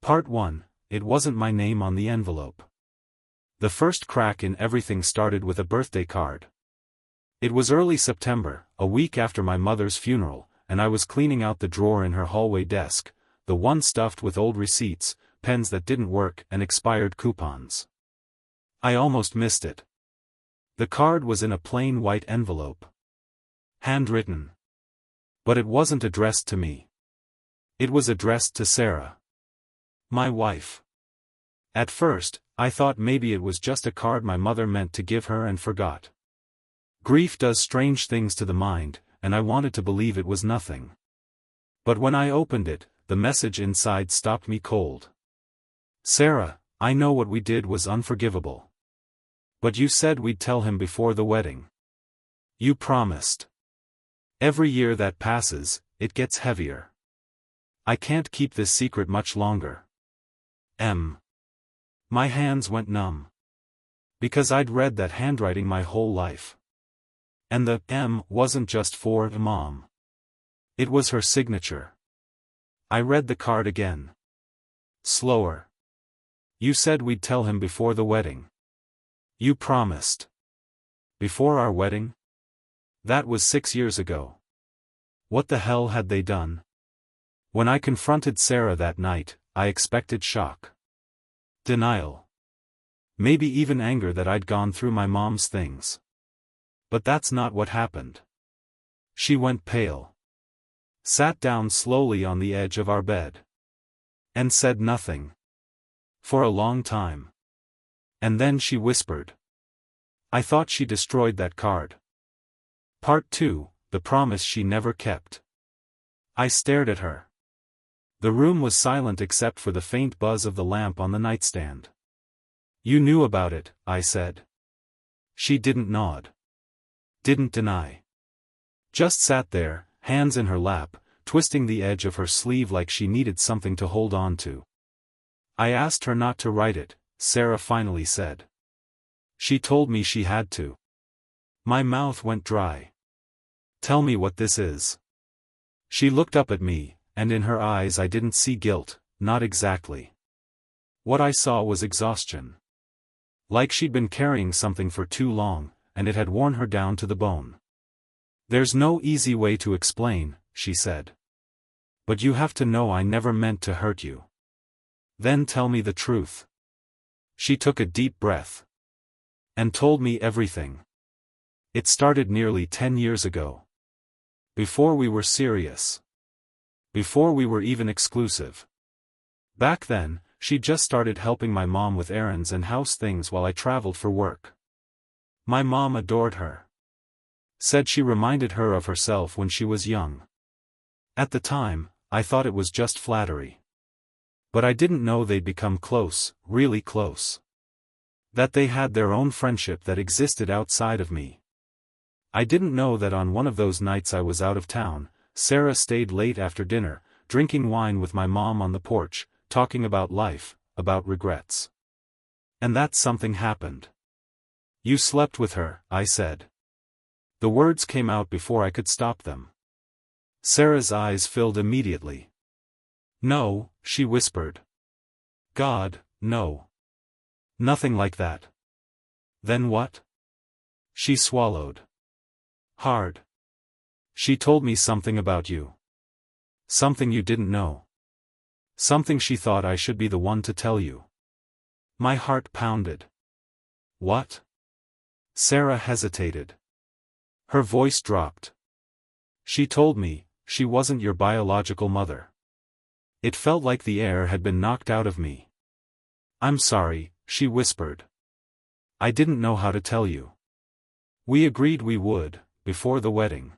Part 1. It wasn't my name on the envelope. The first crack in everything started with a birthday card. It was early September, a week after my mother's funeral, and I was cleaning out the drawer in her hallway desk, the one stuffed with old receipts, pens that didn't work, and expired coupons. I almost missed it. The card was in a plain white envelope. Handwritten. But it wasn't addressed to me. It was addressed to Sarah. My wife. At first, I thought maybe it was just a card my mother meant to give her and forgot. Grief does strange things to the mind, and I wanted to believe it was nothing. But when I opened it, the message inside stopped me cold. Sarah, I know what we did was unforgivable. But you said we'd tell him before the wedding. You promised. Every year that passes, it gets heavier. I can't keep this secret much longer. My hands went numb. Because I'd read that handwriting my whole life. And the M wasn't just for Mom. It was her signature. I read the card again. Slower. You said we'd tell him before the wedding. You promised. Before our wedding? That was 6 years ago. What the hell had they done? When I confronted Sarah that night, I expected shock. Denial. Maybe even anger that I'd gone through my mom's things. But that's not what happened. She went pale. Sat down slowly on the edge of our bed. And said nothing. For a long time. And then she whispered. I thought she destroyed that card. Part 2, the promise she never kept. I stared at her. The room was silent except for the faint buzz of the lamp on the nightstand. You knew about it, I said. She didn't nod. Didn't deny. Just sat there, hands in her lap, twisting the edge of her sleeve like she needed something to hold on to. I asked her not to write it, Sarah finally said. She told me she had to. My mouth went dry. Tell me what this is. She looked up at me, and in her eyes I didn't see guilt, not exactly. What I saw was exhaustion. Like she'd been carrying something for too long, and it had worn her down to the bone. There's no easy way to explain, she said. But you have to know I never meant to hurt you. Then tell me the truth. She took a deep breath. And told me everything. It started nearly 10 years ago. Before we were serious. Before we were even exclusive. Back then, she just started helping my mom with errands and house things while I traveled for work. My mom adored her. Said she reminded her of herself when she was young. At the time, I thought it was just flattery. But I didn't know they'd become close, really close. That they had their own friendship that existed outside of me. I didn't know that on one of those nights I was out of town, Sarah stayed late after dinner, drinking wine with my mom on the porch, talking about life, about regrets. And that something happened. You slept with her, I said. The words came out before I could stop them. Sarah's eyes filled immediately. No, she whispered. God, no. Nothing like that. Then what? She swallowed. Hard. She told me something about you. Something you didn't know. Something she thought I should be the one to tell you. My heart pounded. What? Sarah hesitated. Her voice dropped. She told me, she wasn't your biological mother. It felt like the air had been knocked out of me. I'm sorry, she whispered. I didn't know how to tell you. We agreed we would, before the wedding.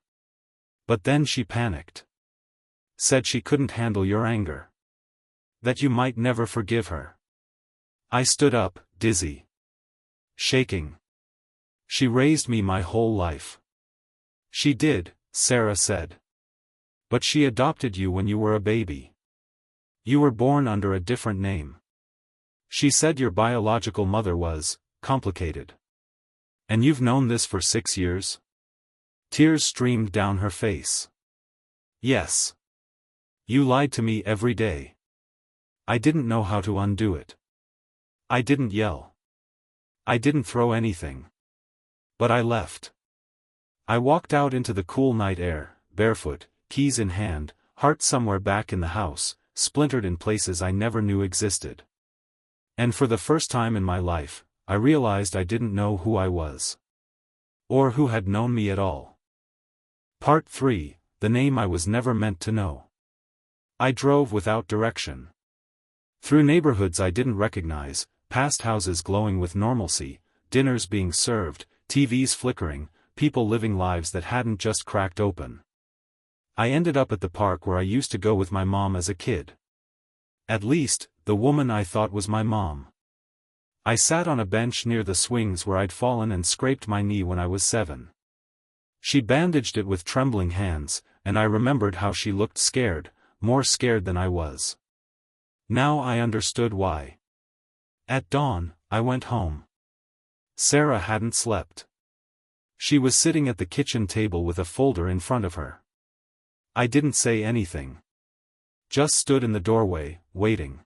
But then she panicked. Said she couldn't handle your anger. That you might never forgive her. I stood up, dizzy. Shaking. She raised me my whole life. She did, Sarah said. But she adopted you when you were a baby. You were born under a different name. She said your biological mother was complicated. And you've known this for 6 years? Tears streamed down her face. Yes. You lied to me every day. I didn't know how to undo it. I didn't yell. I didn't throw anything. But I left. I walked out into the cool night air, barefoot, keys in hand, heart somewhere back in the house, splintered in places I never knew existed. And for the first time in my life, I realized I didn't know who I was. Or who had known me at all. Part 3, the name I was never meant to know. I drove without direction. Through neighborhoods I didn't recognize, past houses glowing with normalcy, dinners being served, TVs flickering, people living lives that hadn't just cracked open. I ended up at the park where I used to go with my mom as a kid. At least, the woman I thought was my mom. I sat on a bench near the swings where I'd fallen and scraped my knee when I was 7. She bandaged it with trembling hands, and I remembered how she looked scared, more scared than I was. Now I understood why. At dawn, I went home. Sarah hadn't slept. She was sitting at the kitchen table with a folder in front of her. I didn't say anything. Just stood in the doorway, waiting.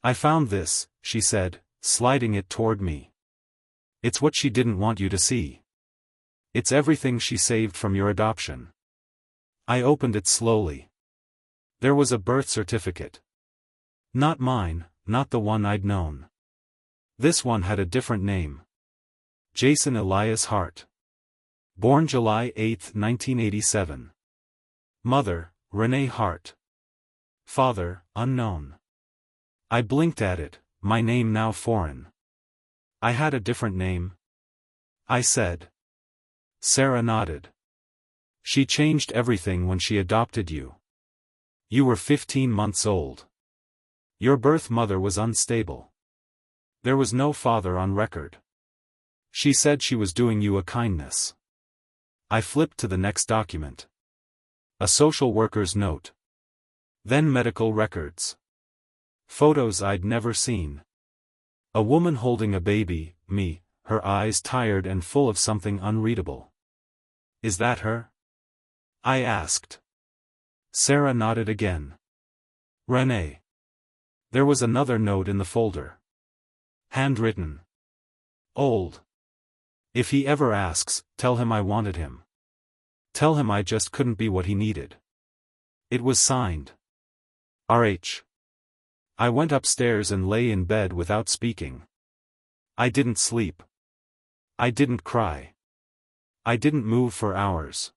"I found this," she said, sliding it toward me. "It's what she didn't want you to see. It's everything she saved from your adoption." I opened it slowly. There was a birth certificate. Not mine, not the one I'd known. This one had a different name. Jason Elias Hart. Born July 8, 1987. Mother, Renee Hart. Father, unknown. I blinked at it, my name now foreign. "I had a different name," I said. Sarah nodded. "She changed everything when she adopted you. You were 15 months old. Your birth mother was unstable. There was no father on record. She said she was doing you a kindness." I flipped to the next document. A social worker's note. Then medical records. Photos I'd never seen. A woman holding a baby, me, her eyes tired and full of something unreadable. "Is that her?" I asked. Sarah nodded again. "Renee." There was another note in the folder. Handwritten. Old. "If he ever asks, tell him I wanted him. Tell him I just couldn't be what he needed." It was signed. R.H. I went upstairs and lay in bed without speaking. I didn't sleep. I didn't cry. I didn't move for hours.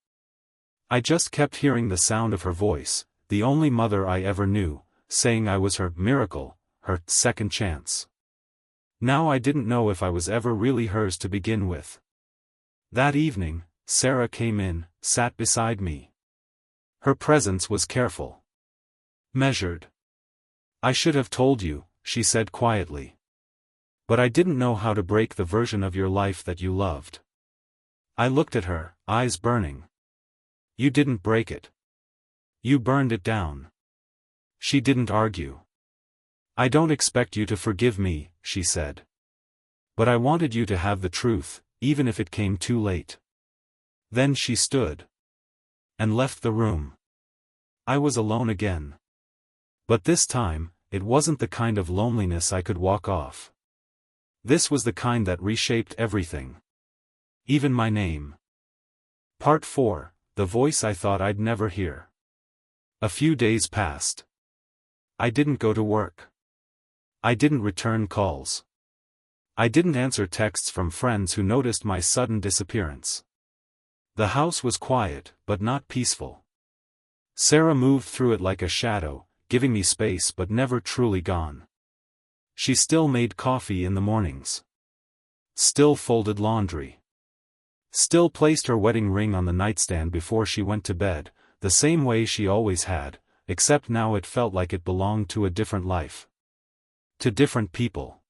I just kept hearing the sound of her voice, the only mother I ever knew, saying I was her miracle, her second chance. Now I didn't know if I was ever really hers to begin with. That evening, Sarah came in, sat beside me. Her presence was careful. Measured. "I should have told you," she said quietly. "But I didn't know how to break the version of your life that you loved." I looked at her, eyes burning. "You didn't break it. You burned it down." She didn't argue. "I don't expect you to forgive me," she said. "But I wanted you to have the truth, even if it came too late." Then she stood. And left the room. I was alone again. But this time, it wasn't the kind of loneliness I could walk off. This was the kind that reshaped everything. Even my name. Part 4, the voice I thought I'd never hear. A few days passed. I didn't go to work. I didn't return calls. I didn't answer texts from friends who noticed my sudden disappearance. The house was quiet, but not peaceful. Sarah moved through it like a shadow, giving me space but never truly gone. She still made coffee in the mornings. Still folded laundry. Still placed her wedding ring on the nightstand before she went to bed, the same way she always had, except now it felt like it belonged to a different life. To different people.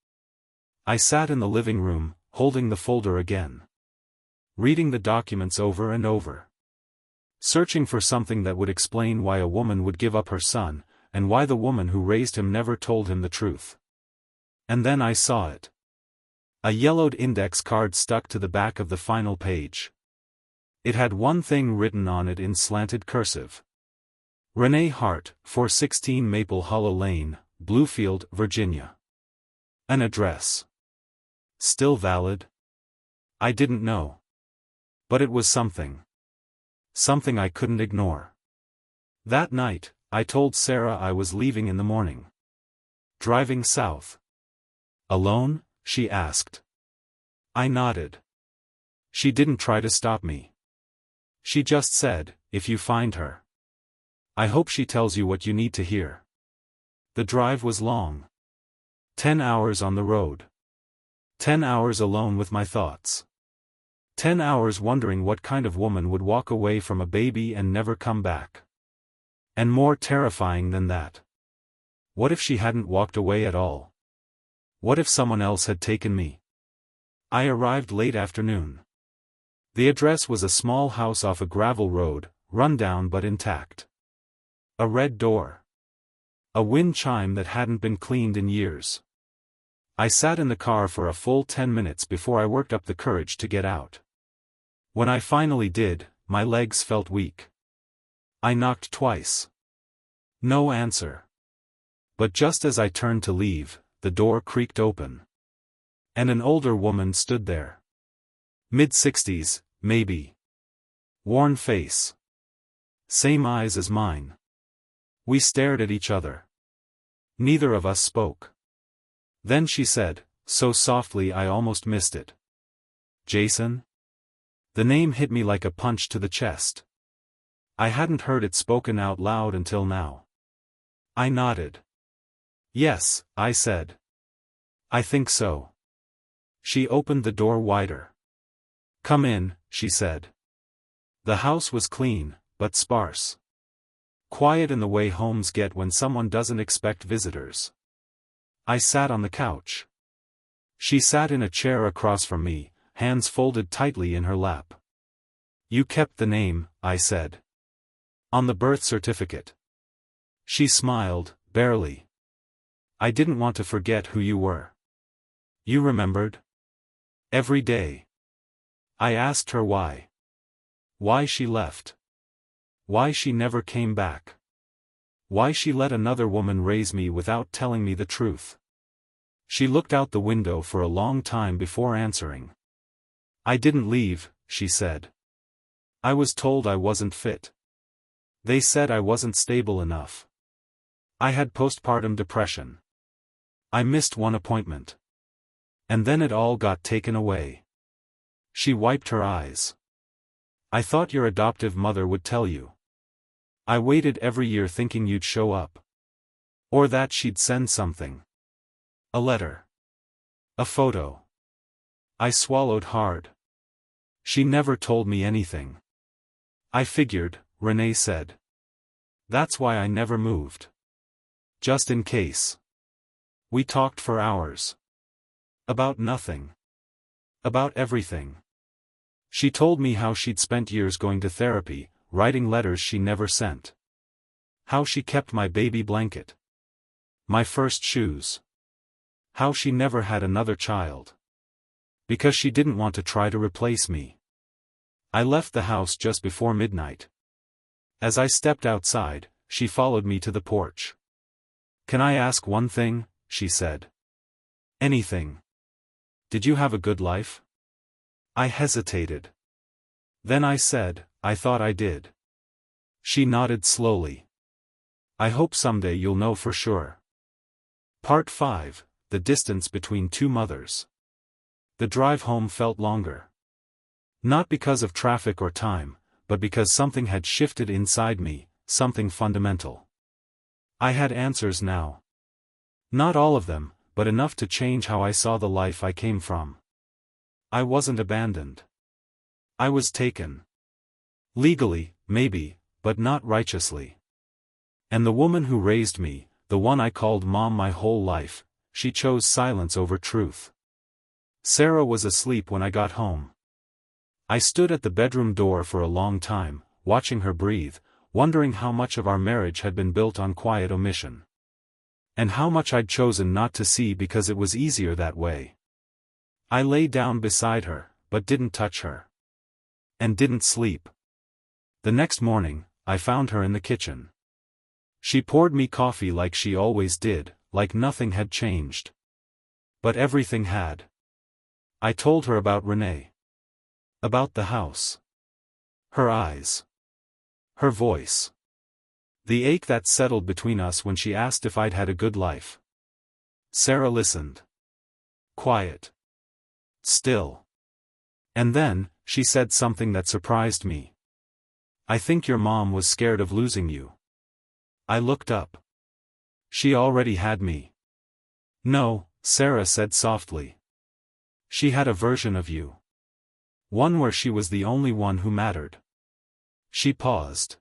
I sat in the living room, holding the folder again. Reading the documents over and over. Searching for something that would explain why a woman would give up her son, and why the woman who raised him never told him the truth. And then I saw it. A yellowed index card stuck to the back of the final page. It had one thing written on it in slanted cursive. Renee Hart, 416 Maple Hollow Lane, Bluefield, Virginia. An address. Still valid? I didn't know. But it was something. Something I couldn't ignore. That night, I told Sarah I was leaving in the morning. Driving south. Alone? She asked. I nodded. She didn't try to stop me. She just said, if you find her, I hope she tells you what you need to hear. The drive was long. 10 hours on the road. 10 hours alone with my thoughts. 10 hours wondering what kind of woman would walk away from a baby and never come back. And more terrifying than that. What if she hadn't walked away at all? What if someone else had taken me? I arrived late afternoon. The address was a small house off a gravel road, run down but intact. A red door. A wind chime that hadn't been cleaned in years. I sat in the car for a full 10 minutes before I worked up the courage to get out. When I finally did, my legs felt weak. I knocked twice. No answer. But just as I turned to leave, the door creaked open. And an older woman stood there. Mid-60s, maybe. Worn face. Same eyes as mine. We stared at each other. Neither of us spoke. Then she said, so softly I almost missed it. Jason? The name hit me like a punch to the chest. I hadn't heard it spoken out loud until now. I nodded. Yes, I said. I think so. She opened the door wider. Come in, she said. The house was clean, but sparse. Quiet in the way homes get when someone doesn't expect visitors. I sat on the couch. She sat in a chair across from me, hands folded tightly in her lap. You kept the name, I said. On the birth certificate. She smiled, barely. I didn't want to forget who you were. You remembered? Every day. I asked her why. Why she left. Why she never came back. Why she let another woman raise me without telling me the truth. She looked out the window for a long time before answering. I didn't leave, she said. I was told I wasn't fit. They said I wasn't stable enough. I had postpartum depression. I missed one appointment. And then it all got taken away. She wiped her eyes. I thought your adoptive mother would tell you. I waited every year thinking you'd show up. Or that she'd send something. A letter. A photo. I swallowed hard. She never told me anything. I figured, Renee said. That's why I never moved. Just in case. We talked for hours. About nothing. About everything. She told me how she'd spent years going to therapy, writing letters she never sent. How she kept my baby blanket. My first shoes. How she never had another child. Because she didn't want to try to replace me. I left the house just before midnight. As I stepped outside, she followed me to the porch. Can I ask one thing? She said. Anything. Did you have a good life? I hesitated. Then I said, I thought I did. She nodded slowly. I hope someday you'll know for sure. Part 5, The Distance Between Two Mothers. The drive home felt longer. Not because of traffic or time, but because something had shifted inside me, something fundamental. I had answers now. Not all of them, but enough to change how I saw the life I came from. I wasn't abandoned. I was taken. Legally, maybe, but not righteously. And the woman who raised me, the one I called Mom my whole life, she chose silence over truth. Sarah was asleep when I got home. I stood at the bedroom door for a long time, watching her breathe, wondering how much of our marriage had been built on quiet omission. And how much I'd chosen not to see because it was easier that way. I lay down beside her, but didn't touch her. And didn't sleep. The next morning, I found her in the kitchen. She poured me coffee like she always did, like nothing had changed. But everything had. I told her about Renee. About the house. Her eyes. Her voice. The ache that settled between us when she asked if I'd had a good life. Sarah listened. Quiet. Still. And then, she said something that surprised me. "I think your mom was scared of losing you." I looked up. She already had me. "No," Sarah said softly. "She had a version of you. One where she was the only one who mattered." She paused.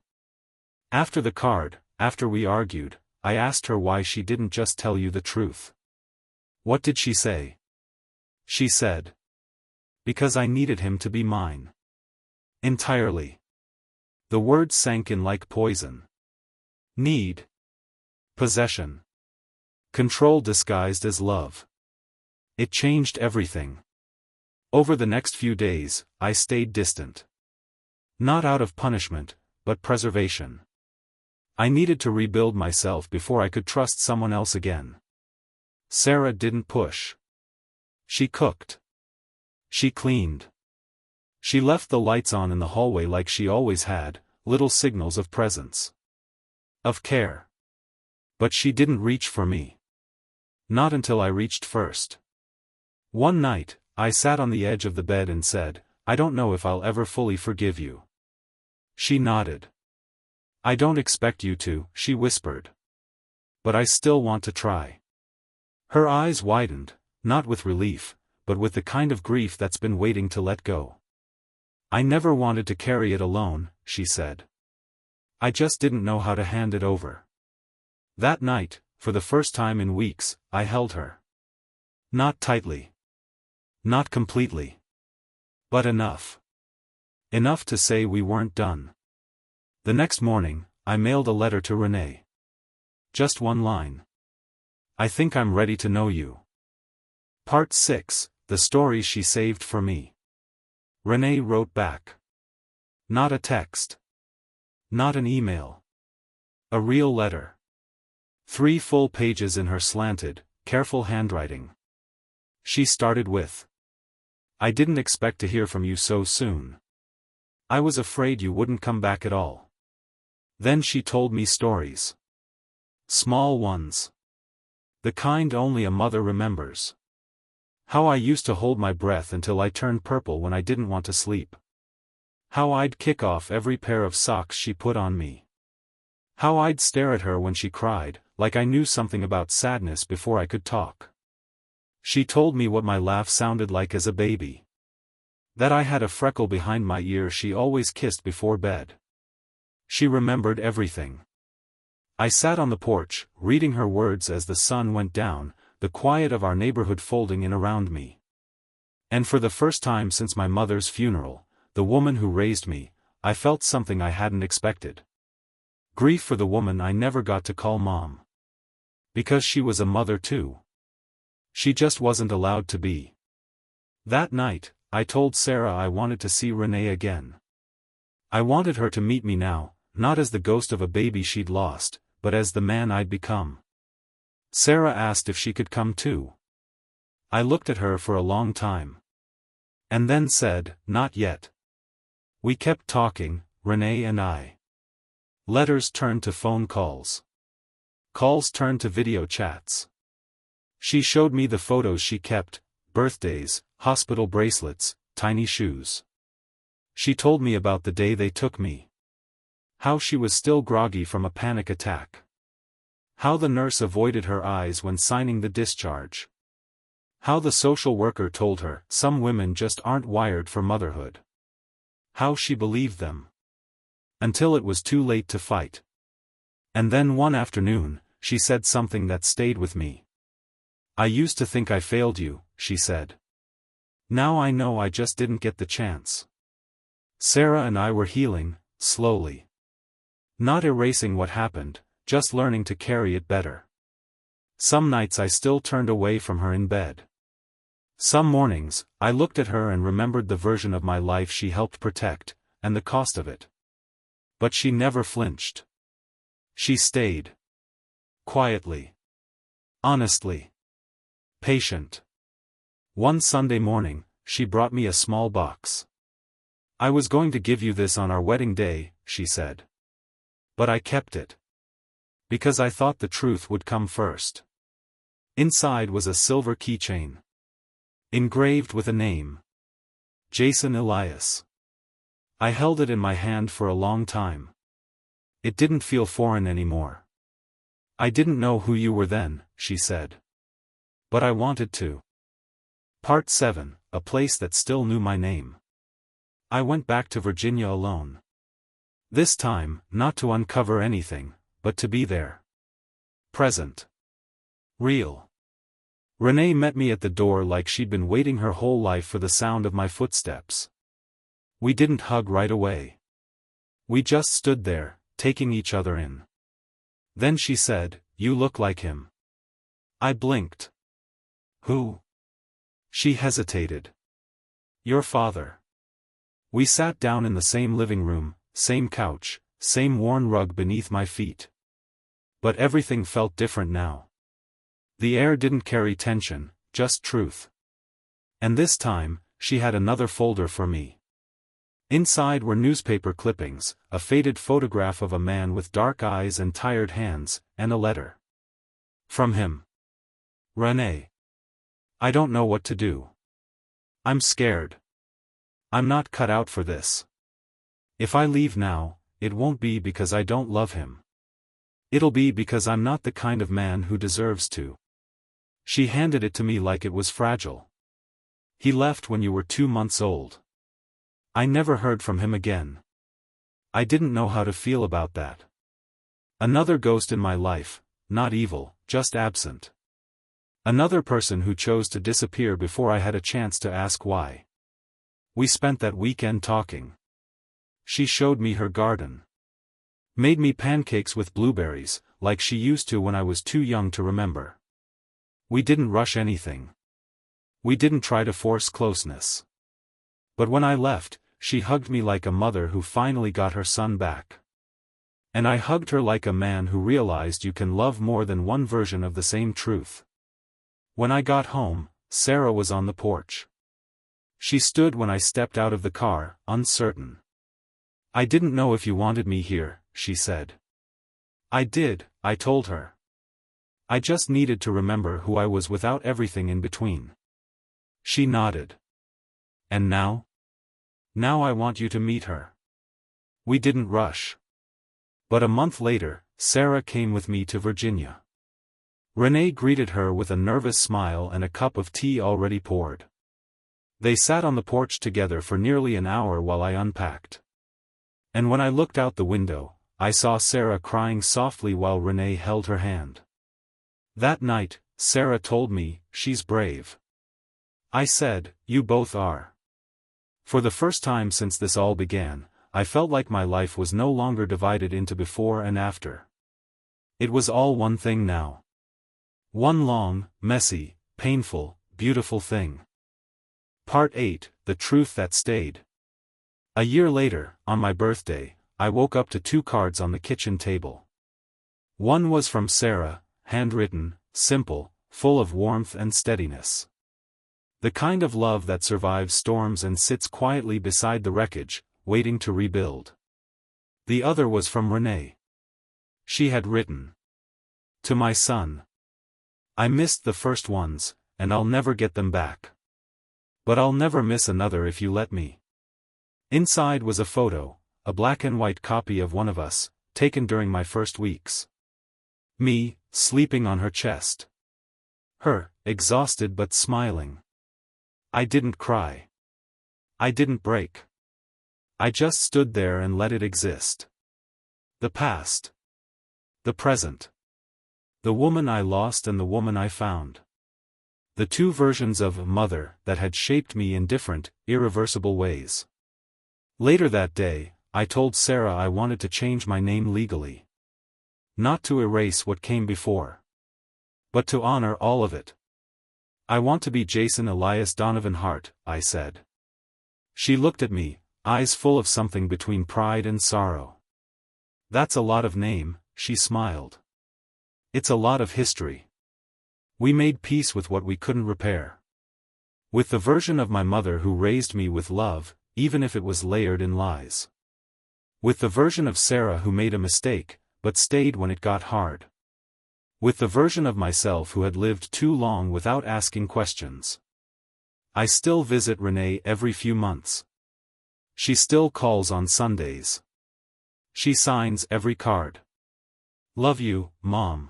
After the card, after we argued, I asked her why she didn't just tell you the truth. What did she say? She said, "Because I needed him to be mine." Entirely. The words sank in like poison. Need. Possession. Control disguised as love. It changed everything. Over the next few days, I stayed distant. Not out of punishment, but preservation. I needed to rebuild myself before I could trust someone else again. Sarah didn't push. She cooked. She cleaned. She left the lights on in the hallway like she always had, little signals of presence. Of care. But she didn't reach for me. Not until I reached first. One night, I sat on the edge of the bed and said, "I don't know if I'll ever fully forgive you." She nodded. "I don't expect you to," she whispered. "But I still want to try." Her eyes widened, not with relief, but with the kind of grief that's been waiting to let go. "I never wanted to carry it alone," she said. "I just didn't know how to hand it over." That night, for the first time in weeks, I held her. Not tightly. Not completely. But enough. Enough to say we weren't done. The next morning, I mailed a letter to Renee. Just one line. "I think I'm ready to know you." Part 6, the stories she saved for me. Renee wrote back. Not a text. Not an email. A real letter. 3 full pages in her slanted, careful handwriting. She started with, "I didn't expect to hear from you so soon. I was afraid you wouldn't come back at all." Then she told me stories. Small ones. The kind only a mother remembers. How I used to hold my breath until I turned purple when I didn't want to sleep. How I'd kick off every pair of socks she put on me. How I'd stare at her when she cried, like I knew something about sadness before I could talk. She told me what my laugh sounded like as a baby. That I had a freckle behind my ear she always kissed before bed. She remembered everything. I sat on the porch, reading her words as the sun went down, the quiet of our neighborhood folding in around me. And for the first time since my mother's funeral, the woman who raised me, I felt something I hadn't expected. Grief for the woman I never got to call Mom. Because she was a mother too. She just wasn't allowed to be. That night, I told Sarah I wanted to see Renee again. I wanted her to meet me now, not as the ghost of a baby she'd lost, but as the man I'd become. Sarah asked if she could come too. I looked at her for a long time. And then said, "Not yet." We kept talking, Renee and I. Letters turned to phone calls. Calls turned to video chats. She showed me the photos she kept, birthdays, hospital bracelets, tiny shoes. She told me about the day they took me. How she was still groggy from a panic attack. How the nurse avoided her eyes when signing the discharge. How the social worker told her, some women just aren't wired for motherhood. How she believed them. Until it was too late to fight. And then one afternoon, she said something that stayed with me. "I used to think I failed you," she said. "Now I know I just didn't get the chance." Sarah and I were healing, slowly. Not erasing what happened, just learning to carry it better. Some nights I still turned away from her in bed. Some mornings, I looked at her and remembered the version of my life she helped protect, and the cost of it. But she never flinched. She stayed. Quietly. Honestly. Patient. One Sunday morning, she brought me a small box. "I was going to give you this on our wedding day," she said. "But I kept it. Because I thought the truth would come first." Inside was a silver keychain. Engraved with a name. Jason Elias. I held it in my hand for a long time. It didn't feel foreign anymore. "I didn't know who you were then," she said. "But I wanted to." Part 7, a place that still knew my name. I went back to Virginia alone. This time, not to uncover anything, but to be there. Present. Real. Renee met me at the door like she'd been waiting her whole life for the sound of my footsteps. We didn't hug right away. We just stood there, taking each other in. Then she said, "You look like him." I blinked. "Who?" She hesitated. "Your father." We sat down in the same living room, same couch, same worn rug beneath my feet. But everything felt different now. The air didn't carry tension, just truth. And this time, she had another folder for me. Inside were newspaper clippings, a faded photograph of a man with dark eyes and tired hands, and a letter. From him. "Renee. I don't know what to do. I'm scared. I'm not cut out for this. If I leave now, it won't be because I don't love him. It'll be because I'm not the kind of man who deserves to." She handed it to me like it was fragile. "He left when you were 2 months old. I never heard from him again." I didn't know how to feel about that. Another ghost in my life, not evil, just absent. Another person who chose to disappear before I had a chance to ask why. We spent that weekend talking. She showed me her garden. Made me pancakes with blueberries, like she used to when I was too young to remember. We didn't rush anything. We didn't try to force closeness. But when I left, she hugged me like a mother who finally got her son back. And I hugged her like a man who realized you can love more than one version of the same truth. When I got home, Sarah was on the porch. She stood when I stepped out of the car, uncertain. "I didn't know if you wanted me here," she said. "I did," I told her. "I just needed to remember who I was without everything in between." She nodded. "And now?" "Now I want you to meet her." We didn't rush. But a month later, Sarah came with me to Virginia. Renee greeted her with a nervous smile and a cup of tea already poured. They sat on the porch together for nearly an hour while I unpacked. And when I looked out the window, I saw Sarah crying softly while Renee held her hand. That night, Sarah told me, "She's brave." I said, "You both are." For the first time since this all began, I felt like my life was no longer divided into before and after. It was all one thing now. One long, messy, painful, beautiful thing. Part 8, The Truth That Stayed. A year later, on my birthday, I woke up to 2 cards on the kitchen table. One was from Sarah, handwritten, simple, full of warmth and steadiness. The kind of love that survives storms and sits quietly beside the wreckage, waiting to rebuild. The other was from Renee. She had written, "To my son. I missed the first ones, and I'll never get them back. But I'll never miss another if you let me." Inside was a photo, a black and white copy of one of us, taken during my first weeks. Me, sleeping on her chest. Her, exhausted but smiling. I didn't cry. I didn't break. I just stood there and let it exist. The past. The present. The woman I lost and the woman I found. The 2 versions of mother that had shaped me in different, irreversible ways. Later that day, I told Sarah I wanted to change my name legally. Not to erase what came before. But to honor all of it. "I want to be Jason Elias Donovan Hart," I said. She looked at me, eyes full of something between pride and sorrow. "That's a lot of name," she smiled. "It's a lot of history." We made peace with what we couldn't repair. With the version of my mother who raised me with love, even if it was layered in lies. With the version of Sarah who made a mistake, but stayed when it got hard. With the version of myself who had lived too long without asking questions. I still visit Renee every few months. She still calls on Sundays. She signs every card. Love you, Mom.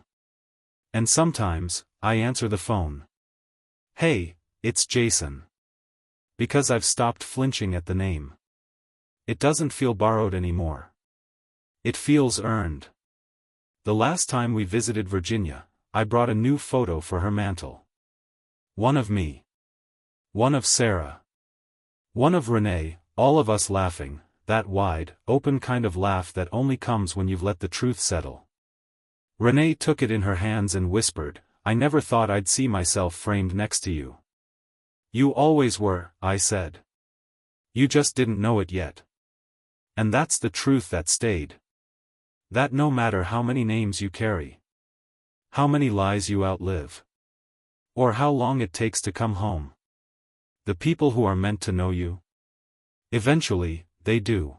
And sometimes, I answer the phone. Hey, it's Jason. Because I've stopped flinching at the name. It doesn't feel borrowed anymore. It feels earned. The last time we visited Virginia, I brought a new photo for her mantle. One of me. One of Sarah. One of Renee, all of us laughing, that wide, open kind of laugh that only comes when you've let the truth settle. Renee took it in her hands and whispered, I never thought I'd see myself framed next to you. You always were, I said. You just didn't know it yet. And that's the truth that stayed. That no matter how many names you carry, how many lies you outlive, or how long it takes to come home, the people who are meant to know you, eventually, they do.